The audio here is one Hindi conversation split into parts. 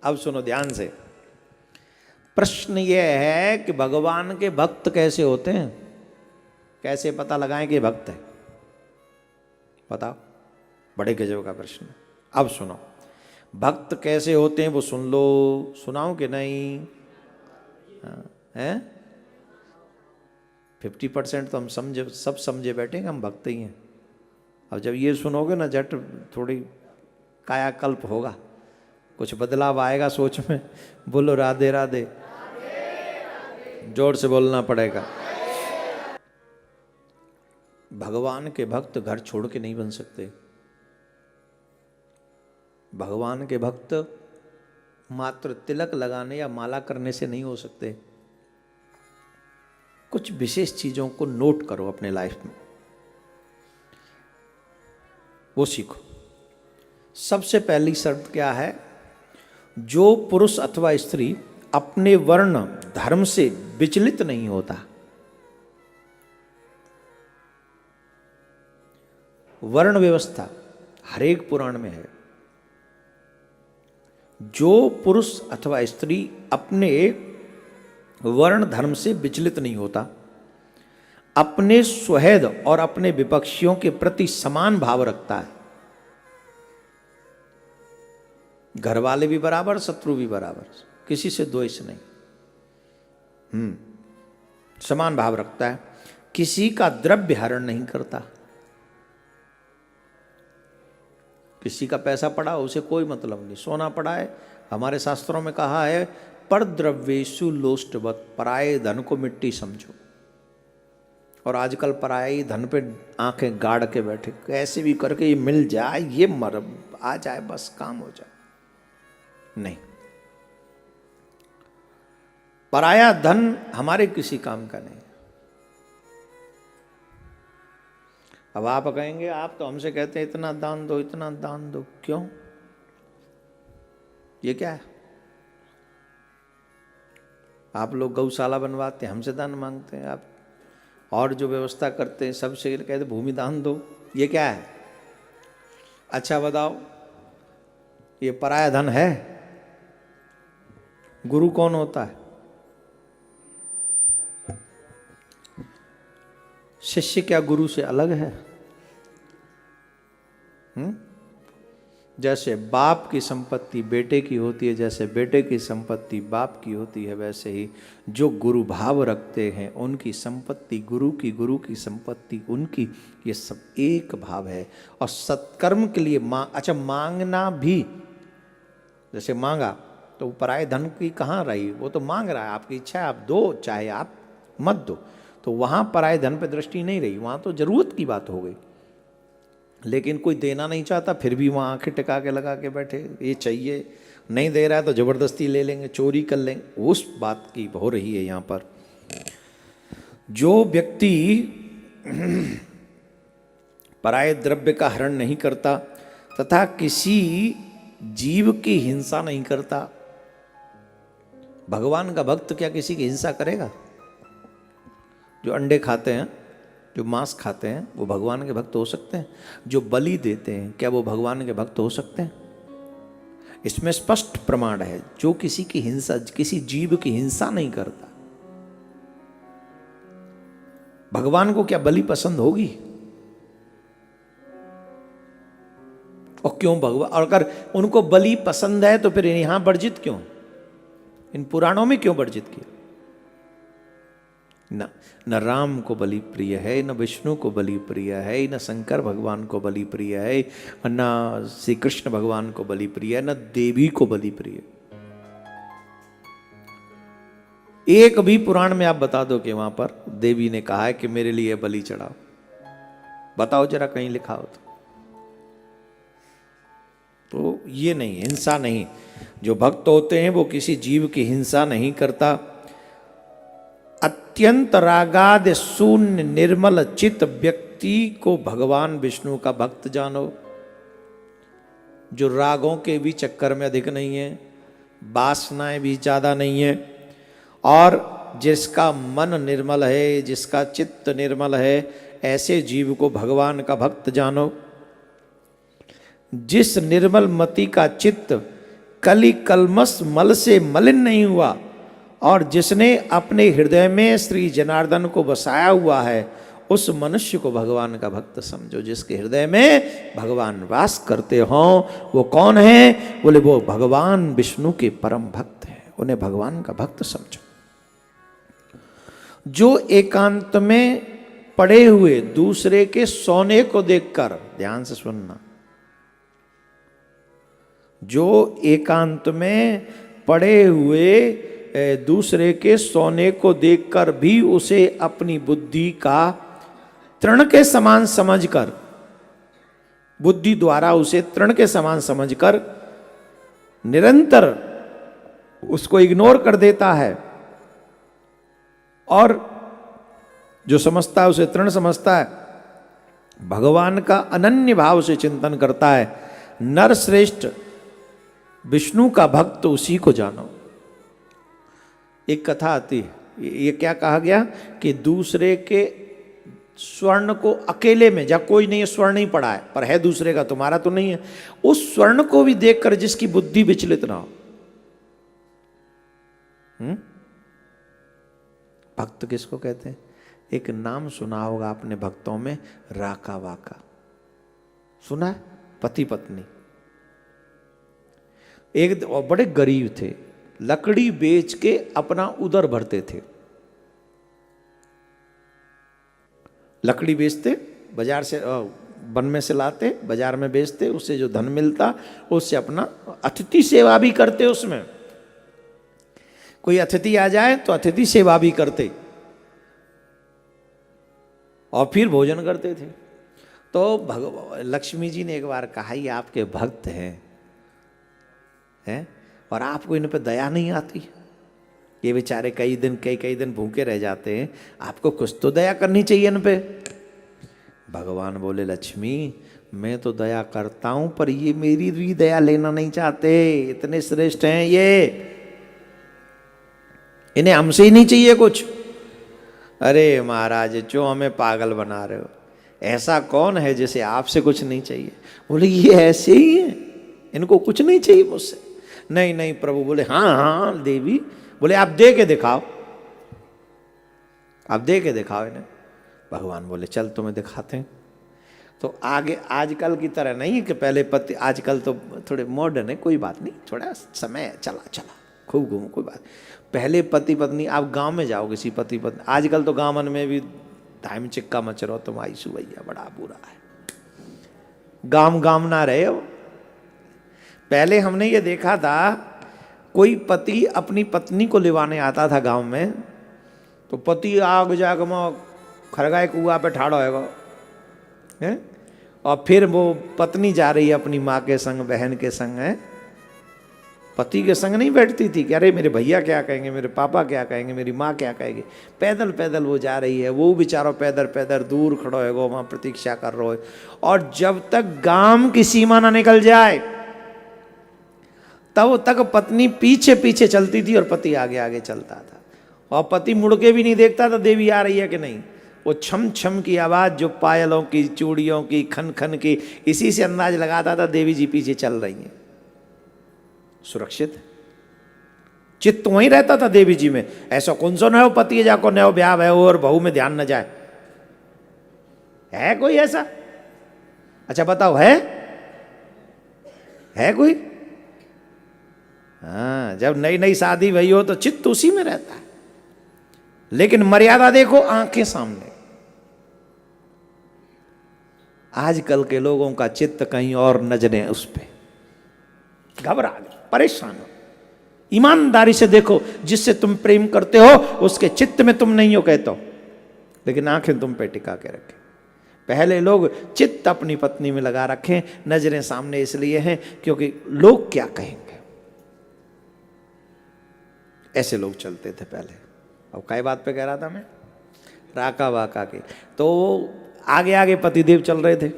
अब सुनो ध्यान से। प्रश्न यह है कि भगवान के भक्त कैसे होते हैं, कैसे पता लगाएं कि भक्त है? बताओ, बड़े गजब का प्रश्न। अब सुनो, भक्त कैसे होते हैं वो सुन लो। सुनाऊं कि नहीं? हैं 50% तो हम समझे, सब समझे बैठे हम भक्त ही हैं। अब जब ये सुनोगे ना, झट थोड़ी कायाकल्प होगा, कुछ बदलाव आएगा सोच में। बोलो राधे राधे, जोर से बोलना पड़ेगा। भगवान के भक्त घर छोड़ के नहीं बन सकते। भगवान के भक्त मात्र तिलक लगाने या माला करने से नहीं हो सकते। कुछ विशेष चीजों को नोट करो अपने लाइफ में, वो सीखो। सबसे पहली शर्त क्या है? जो पुरुष अथवा स्त्री अपने वर्ण धर्म से विचलित नहीं होता। वर्ण व्यवस्था हर एक पुराण में है। जो पुरुष अथवा स्त्री अपने वर्ण धर्म से विचलित नहीं होता, अपने स्वहैद और अपने विपक्षियों के प्रति समान भाव रखता है, घर वाले भी बराबर, शत्रु भी बराबर, किसी से द्वेष नहीं, समान भाव रखता है, किसी का द्रव्य हरण नहीं करता। किसी का पैसा पड़ा उसे कोई मतलब नहीं, सोना पड़ा है, हमारे शास्त्रों में कहा है पर द्रव्येषु लोष्टवत्, पराये धन को मिट्टी समझो। और आजकल पराये धन पे आंखें गाड़ के बैठे, कैसे भी करके ये मिल जाए, ये मर आ जाए, बस काम हो जाए। नहीं, पराया धन हमारे किसी काम का नहीं। अब आप कहेंगे आप तो हमसे कहते हैं इतना दान दो, इतना दान दो, क्यों? ये क्या है? आप लोग गौशाला बनवाते हैं, हमसे दान मांगते हैं। आप और जो व्यवस्था करते हैं सबसे कहते भूमि दान दो, ये क्या है? अच्छा बताओ, ये पराया धन है? गुरु कौन होता है? शिष्य क्या गुरु से अलग है? जैसे बाप की संपत्ति बेटे की होती है, जैसे बेटे की संपत्ति बाप की होती है, वैसे ही जो गुरु भाव रखते हैं उनकी संपत्ति गुरु की, गुरु की संपत्ति उनकी, ये सब एक भाव है। और सत्कर्म के लिए अच्छा मांगना भी, जैसे मांगा तो पराये धन की कहाँ रही? वो तो मांग रहा है, आपकी इच्छा है आप दो, चाहे आप मत दो, तो वहां पराये धन पे दृष्टि नहीं रही, वहां तो जरूरत की बात हो गई। लेकिन कोई देना नहीं चाहता, फिर भी वहाँ आंखें टिका के लगा के बैठे, ये चाहिए, नहीं दे रहा है तो जबरदस्ती ले लेंगे, चोरी कर लेंगे, उस बात की हो रही है यहाँ पर। जो व्यक्ति पराये द्रव्य का हरण नहीं करता तथा किसी जीव की हिंसा नहीं करता। भगवान का भक्त क्या किसी की हिंसा करेगा? जो अंडे खाते हैं, जो मांस खाते हैं, वो भगवान के भक्त हो सकते हैं? जो बलि देते हैं, क्या वो भगवान के भक्त हो सकते हैं? इसमें स्पष्ट प्रमाण है, जो किसी की हिंसा, किसी जीव की हिंसा नहीं करता। भगवान को क्या बलि पसंद होगी? और क्यों भगवान, और अगर उनको बलि पसंद है तो फिर यहां वर्जित क्यों, इन पुराणों में क्यों वर्जित किया? न राम को बलि प्रिय है, न विष्णु को बलि प्रिय है, न शंकर भगवान को बलि प्रिय है, न श्री कृष्ण भगवान को बलि प्रिय है, न देवी को बलि प्रिय। एक भी पुराण में आप बता दो कि वहां पर देवी ने कहा है कि मेरे लिए बलि चढ़ाओ, बताओ जरा, कहीं लिखा हो तो ये नहीं, हिंसा नहीं। जो भक्त होते हैं वो किसी जीव की हिंसा नहीं करता। अत्यंत रागाद शून्य निर्मल चित्त व्यक्ति को भगवान विष्णु का भक्त जानो। जो रागों के भी चक्कर में अधिक नहीं है, वासनाएं भी ज्यादा नहीं है, और जिसका मन निर्मल है, जिसका चित्त निर्मल है, ऐसे जीव को भगवान का भक्त जानो। जिस निर्मल मति का चित्त कली कलमस मल से मलिन नहीं हुआ, और जिसने अपने हृदय में श्री जनार्दन को बसाया हुआ है, उस मनुष्य को भगवान का भक्त समझो। जिसके हृदय में भगवान वास करते हों, वो कौन है? बोले वो भगवान विष्णु के परम भक्त हैं, उन्हें भगवान का भक्त समझो। जो एकांत में पड़े हुए दूसरे के सोने को देखकर, ध्यान से सुनना, जो एकांत में पड़े हुए दूसरे के सोने को देखकर भी उसे अपनी बुद्धि का तृण के समान समझकर, बुद्धि द्वारा उसे तृण के समान समझकर निरंतर उसको इग्नोर कर देता है, और जो समझता है उसे तृण समझता है, भगवान का अनन्य भाव से चिंतन करता है, नर श्रेष्ठ विष्णु का भक्त उसी को जानो। एक कथा आती है, ये क्या कहा गया कि दूसरे के स्वर्ण को अकेले में, जब कोई नहीं है, स्वर्ण नहीं पड़ा है पर है दूसरे का, तुम्हारा तो नहीं है, उस स्वर्ण को भी देखकर जिसकी बुद्धि विचलित ना हो। भक्त किसको कहते हैं? एक नाम सुना होगा आपने भक्तों में, राका वाका सुना है? पति पत्नी एक बड़े गरीब थे, लकड़ी बेच के अपना उदर भरते थे। लकड़ी बेचते, बाजार से वन में से लाते, बाजार में बेचते, उससे जो धन मिलता उससे अपना अतिथि सेवा भी करते। उसमें कोई अतिथि आ जाए तो अतिथि सेवा भी करते और फिर भोजन करते थे। तो लक्ष्मी जी ने एक बार कहा, ये आपके भक्त हैं और आपको इन पे दया नहीं आती? ये बेचारे कई दिन भूखे रह जाते हैं, आपको कुछ तो दया करनी चाहिए इन पे। भगवान बोले, लक्ष्मी मैं तो दया करता हूं, पर ये मेरी भी दया लेना नहीं चाहते, इतने श्रेष्ठ हैं ये, इन्हें हमसे ही नहीं चाहिए कुछ। अरे महाराज, जो हमें पागल बना रहे हो, ऐसा कौन है जिसे आपसे कुछ नहीं चाहिए? बोले ये ऐसे ही है, इनको कुछ नहीं चाहिए मुझसे। नहीं नहीं प्रभु। बोले हाँ हाँ देवी। बोले आप दे के दिखाओ, आप दे के दिखाओ इन्हें। भगवान बोले चल तुम्हें दिखाते हैं। तो आगे आजकल की तरह नहीं है कि पहले पति, आजकल तो थोड़े मॉडर्न है, कोई बात नहीं, थोड़ा समय चला खूब घूमो, कोई बात। पहले पति पत्नी, आप गांव में जाओ किसी पति पत्नी, आजकल तो गांवन में भी धाम चिक्का मच रहा, तुम आईसु भैया बड़ा बुरा है, गाम ना रहे हो। पहले हमने ये देखा था, कोई पति अपनी पत्नी को लिवाने आता था गांव में, तो पति आग जाग में खरगाए कुआ पे ठाड़ा होगा, और फिर वो पत्नी जा रही है अपनी माँ के संग, बहन के संग, है पति के संग नहीं बैठती थी कि अरे मेरे भैया क्या कहेंगे, मेरे पापा क्या कहेंगे, मेरी माँ क्या कहेगी। पैदल पैदल वो जा रही है, वो बेचारा पैदल पैदल दूर खड़ा होगा, वहाँ प्रतीक्षा कर रहा है, और जब तक गांव की सीमा ना निकल जाए तब तक पत्नी पीछे पीछे चलती थी और पति आगे आगे चलता था, और पति मुड़ के भी नहीं देखता था देवी आ रही है कि नहीं। वो छम छम की आवाज़ जो पायलों की, चूड़ियों की, खन खन की, इसी से अंदाज लगाता था देवी जी पीछे चल रही हैं, सुरक्षित। चित्त वहीं रहता था देवी जी में। ऐसा कौन सा नयो पति है जाको नयो ब्याह है और बहू में ध्यान न जाए, है कोई ऐसा? अच्छा बताओ, है कोई? हाँ, जब नई नई शादी भई हो तो चित्त उसी में रहता है, लेकिन मर्यादा देखो आंखें सामने। आजकल के लोगों का चित्त कहीं और, नजरें उस पे, घबरा गए, परेशान हो। ईमानदारी से देखो, जिससे तुम प्रेम करते हो उसके चित्त में तुम नहीं हो कहते हो, लेकिन आंखें तुम पे टिका के रखे। पहले लोग चित्त अपनी पत्नी में लगा रखें, नजरें सामने इसलिए हैं क्योंकि लोग क्या कहेंगे, ऐसे लोग चलते थे पहले। अब काय बात पे कह रहा था मैं? राका वाका के। तो आगे आगे पतिदेव चल रहे थे,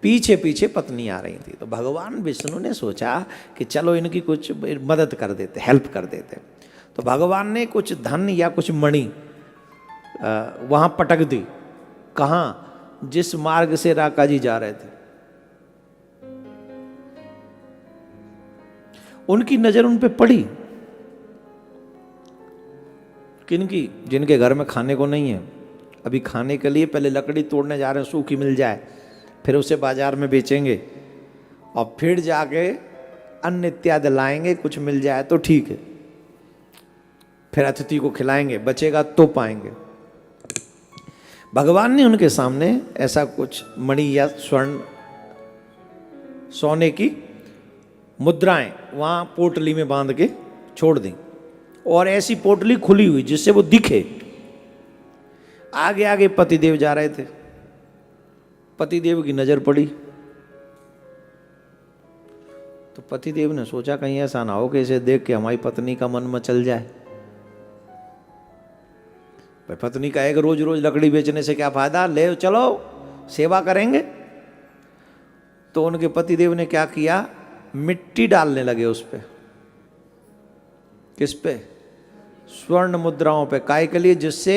पीछे पीछे पत्नी आ रही थी। तो भगवान विष्णु ने सोचा कि चलो इनकी कुछ मदद कर देते, हेल्प कर देते। तो भगवान ने कुछ धन या कुछ मणि वहाँ पटक दी। कहाँ? जिस मार्ग से राका जी जा रहे थे उनकी नजर उन पे पड़ी। किनकी? जिनके घर में खाने को नहीं है, अभी खाने के लिए पहले लकड़ी तोड़ने जा रहे हैं, सूखी मिल जाए, फिर उसे बाजार में बेचेंगे और फिर जाके अन्न इत्यादि लाएंगे, कुछ मिल जाए तो ठीक है, फिर अतिथि को खिलाएंगे, बचेगा तो पाएंगे। भगवान ने उनके सामने ऐसा कुछ मणि या स्वर्ण सोने की मुद्राएं वहां पोटली में बांध के छोड़ दी, और ऐसी पोटली खुली हुई जिससे वो दिखे। आगे आगे पतिदेव जा रहे थे, पतिदेव की नजर पड़ी, तो पतिदेव ने सोचा कहीं ऐसा ना हो कि इसे देख के हमारी पत्नी का मन मचल जाए। भाई पत्नी का एक रोज रोज लकड़ी बेचने से क्या फायदा, ले चलो सेवा करेंगे। तो उनके पतिदेव ने क्या किया, मिट्टी डालने लगे उस पे। किस पे? स्वर्ण मुद्राओं पे। काय के लिए? जिससे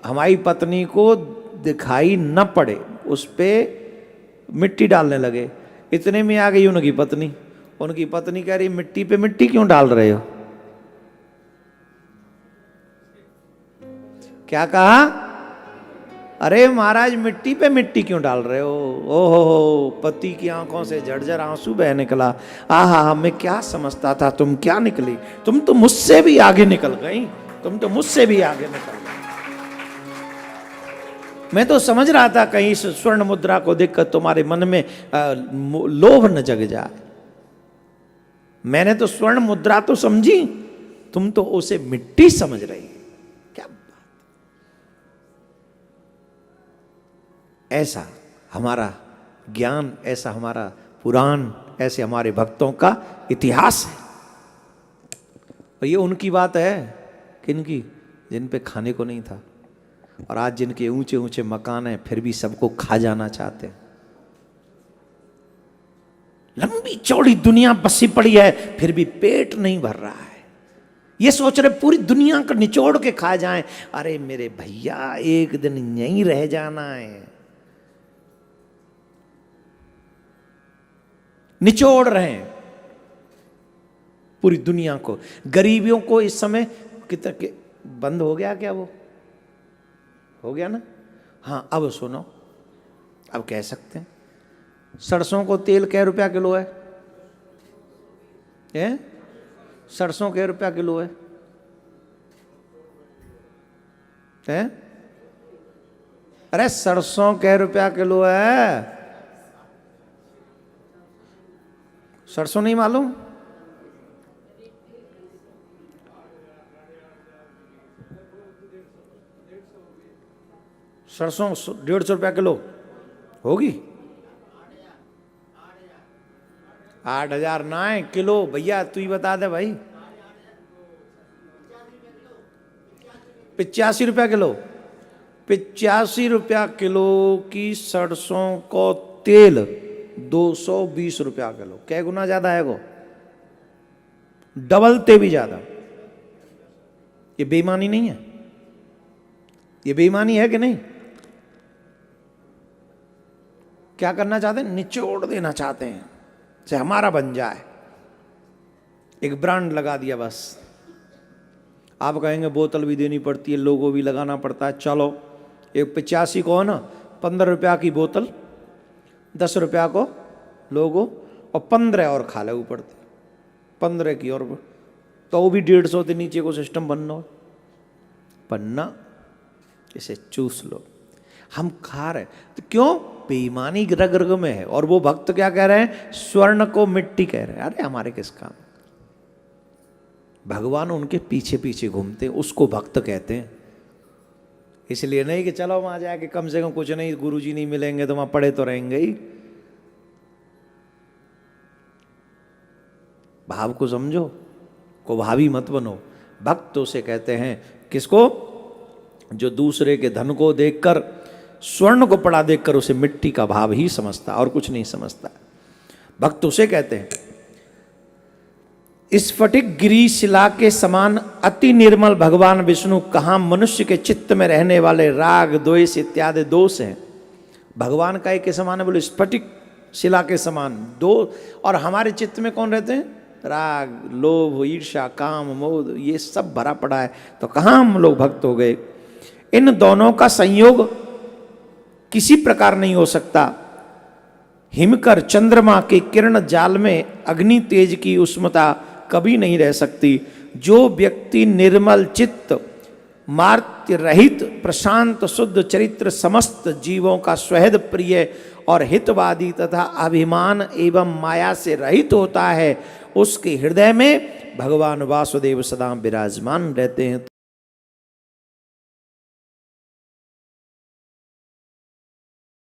हमारी पत्नी को दिखाई न पड़े, उस पे मिट्टी डालने लगे। इतने में आ गई उनकी पत्नी। उनकी पत्नी कह रही, मिट्टी पे मिट्टी क्यों डाल रहे हो? क्या कहा? अरे महाराज मिट्टी पे मिट्टी क्यों डाल रहे हो? ओहो, पति की आंखों से झरझर आंसू बह निकला। आहा, मैं क्या समझता था, तुम क्या निकली, तुम तो मुझसे भी आगे निकल गई, तुम तो मुझसे भी आगे निकल गई। मैं तो समझ रहा था कहीं इस स्वर्ण मुद्रा को देखकर तुम्हारे मन में लोभ न जग जाए। मैंने तो स्वर्ण मुद्रा तो समझी, तुम तो उसे मिट्टी समझ रही। क्या बात! ऐसा हमारा ज्ञान, ऐसा हमारा पुराण, ऐसे हमारे भक्तों का इतिहास है। और ये उनकी बात है, किनकी? जिन पे खाने को नहीं था, और आज जिनके ऊंचे ऊंचे मकान हैं, फिर भी सबको खा जाना चाहते हैं। लंबी चौड़ी दुनिया बसी पड़ी है, फिर भी पेट नहीं भर रहा है। ये सोच रहे पूरी दुनिया को निचोड़ के खा जाएं। अरे मेरे भैया, एक दिन यहीं रह जाना है। निचोड़ रहे हैं पूरी दुनिया को। गरीबियों को इस समय कितना बंद हो गया क्या? वो हो गया ना? हाँ, अब सुनो, अब कह सकते हैं। सरसों को तेल कै रुपया किलो है? सरसों कै रुपया किलो है? अरे सरसों कै रुपया किलो है? सरसों नहीं मालूम? सरसों 150 रुपया किलो होगी। 8,000 ना है किलो भैया, तू ही बता दे भाई। 85 रुपया किलो। 85 रुपया किलो की सरसों को तेल 220 रुपया किलो। क्या गुना ज्यादा है वो? डबलते भी ज्यादा। ये बेईमानी नहीं है? ये बेईमानी है कि नहीं? क्या करना चाहते हैं? निचोड़ देना चाहते हैं, से हमारा बन जाए। एक ब्रांड लगा दिया बस। आप कहेंगे बोतल भी देनी पड़ती है, लोगो भी लगाना पड़ता है। चलो, एक 85 को है ना, 15 रुपया की बोतल, 10 रुपया को लोगो, और 15 और खा ले ऊपर 15 की, और तो वो भी 150 से नीचे को सिस्टम बनना पन्ना, इसे चूस लो। हम खा रहे तो क्यों? बेईमानी रग रग में है। और वो भक्त क्या कह रहे हैं? स्वर्ण को मिट्टी कह रहे हैं। अरे हमारे किस काम? भगवान उनके पीछे पीछे घूमते, उसको भक्त कहते हैं। इसलिए नहीं कि चलो वहां जाके कम से कम कुछ नहीं, गुरुजी नहीं मिलेंगे तो वहां पड़े तो रहेंगे ही। भाव को समझो, को भावी मत बनो। भक्त उसे कहते हैं किसको? जो दूसरे के धन को देखकर, स्वर्ण को पड़ा देखकर उसे मिट्टी का भाव ही समझता, और कुछ नहीं समझता। भक्त उसे कहते हैं। स्फटिक गिरी शिला के समान अति निर्मल भगवान विष्णु कहाँ मनुष्य के चित्त में रहने वाले राग द्वेष इत्यादि दोष हैं। भगवान का एक के समान है, बोले स्फटिक शिला के समान दो। और हमारे चित्त में कौन रहते हैं? राग, लोभ, ईर्ष्या, काम, मोह ये सब भरा पड़ा है, तो कहाँ हम लोग भक्त हो गए। इन दोनों का संयोग किसी प्रकार नहीं हो सकता। हिमकर चंद्रमा के किरण जाल में अग्नि तेज की उष्मता कभी नहीं रह सकती। जो व्यक्ति निर्मल चित्त, मार्त्य रहित, प्रशांत, शुद्ध चरित्र, समस्त जीवों का स्वहद प्रिय और हितवादी तथा अभिमान एवं माया से रहित होता है, उसके हृदय में भगवान वासुदेव सदा विराजमान रहते हैं।